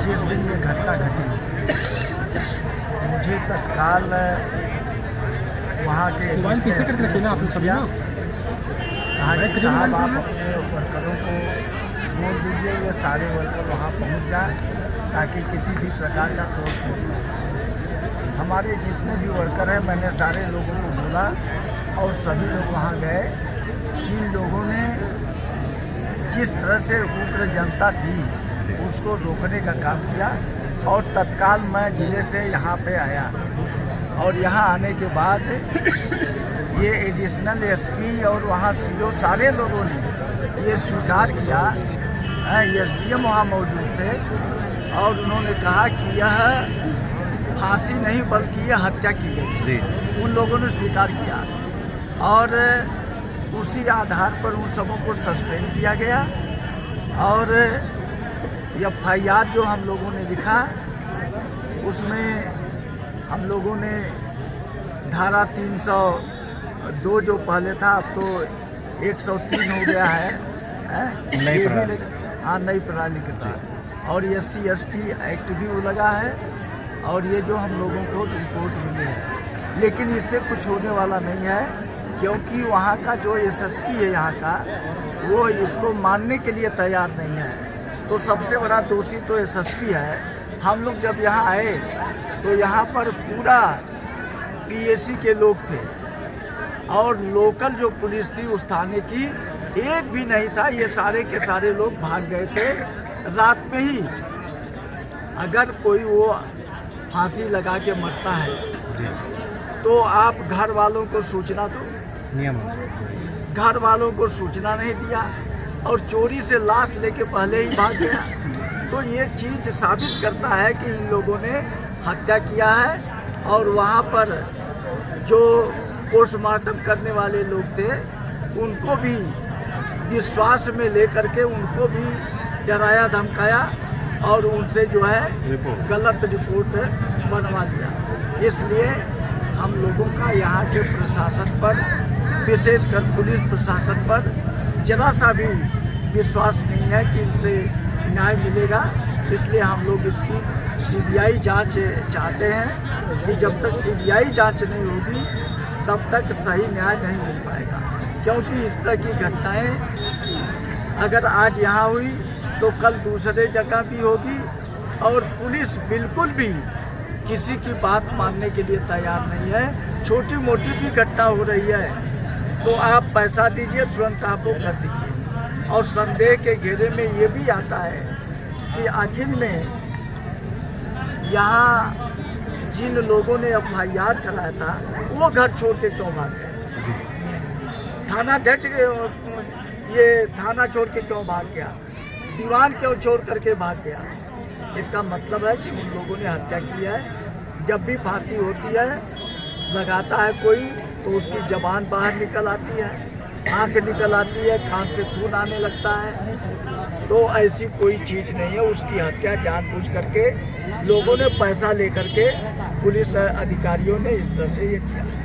जिस दिन ये घटना घटी मुझे तत्काल वहाँ के मोबाइल पीछे करके रखिए ना आपने छवि ना। कहा कि साहब आप अपने वर्करों को बोल दीजिए ये सारे वर्कर वहाँ पहुँच जाए ताकि किसी भी प्रकार का तोड़ फोड़ न हो। हमारे जितने भी वर्कर हैं मैंने सारे लोगों को बोला और सभी लोग वहाँ गए। इन लोगों ने जिस तरह से उग्र जनता थी उसको रोकने का काम किया और तत्काल मैं ज़िले से यहाँ पे आया और यहाँ आने के बाद ये एडिशनल एसपी और वहाँ सीओ सारे लोगों ने ये स्वीकार किया। एसडीएम वहाँ मौजूद थे और उन्होंने कहा कि यह फांसी नहीं बल्कि यह हत्या की गई। उन लोगों ने स्वीकार किया और उसी आधार पर उन सबों को सस्पेंड किया गया और एफआईआर जो हम लोगों ने लिखा उसमें हम लोगों ने धारा 302 जो पहले था अब तो 103 हो गया है, हाँ नई प्रणाली के तहत, और SC/ST एक्ट भी वो लगा है और ये जो हम लोगों को रिपोर्ट मिली है। लेकिन इससे कुछ होने वाला नहीं है क्योंकि वहाँ का जो SSP है यहाँ का वो इसको मानने के लिए तैयार नहीं है। तो सबसे बड़ा दोषी तो SSP है। हम लोग जब यहाँ आए तो यहाँ पर पूरा PAC के लोग थे और लोकल जो पुलिस थी उस थाने की एक भी नहीं था। ये सारे के सारे लोग भाग गए थे रात में ही। अगर कोई वो फांसी लगा के मरता है तो आप घर वालों को सूचना दो, घर वालों को सूचना नहीं दिया और चोरी से लाश लेके पहले ही भाग गया। तो ये चीज़ साबित करता है कि इन लोगों ने हत्या किया है और वहाँ पर जो पोस्टमार्टम करने वाले लोग थे उनको भी विश्वास में लेकर के उनको भी डराया धमकाया और उनसे जो है गलत रिपोर्ट बनवा दिया। इसलिए हम लोगों का यहाँ के प्रशासन पर, विशेषकर पुलिस प्रशासन पर जरा सा भी विश्वास नहीं है कि इनसे न्याय मिलेगा। इसलिए हम लोग इसकी CBI जांच चाहते हैं कि जब तक CBI जांच नहीं होगी तब तक सही न्याय नहीं मिल पाएगा। क्योंकि इस तरह की घटनाएं अगर आज यहाँ हुई तो कल दूसरे जगह भी होगी और पुलिस बिल्कुल भी किसी की बात मानने के लिए तैयार नहीं है। छोटी मोटी भी घटना हो रही है तो आप पैसा दीजिए तुरंत आप वो कर दीजिए। और संदेह के घेरे में ये भी आता है कि आखिर में यहाँ जिन लोगों ने FIR कराया था वो घर छोड़ के क्यों भाग गए? थानाध्यक्ष ये थाना छोड़ के क्यों भाग गया? दीवान क्यों छोड़ करके भाग गया? इसका मतलब है कि उन लोगों ने हत्या की है। जब भी फांसी होती है लगाता है कोई तो उसकी ज़बान बाहर निकल आती है, आँख निकल आती है, कान से खून आने लगता है। तो ऐसी कोई चीज़ नहीं है। उसकी हत्या जानबूझ करके लोगों ने पैसा लेकर के पुलिस अधिकारियों ने इस तरह से ये किया है।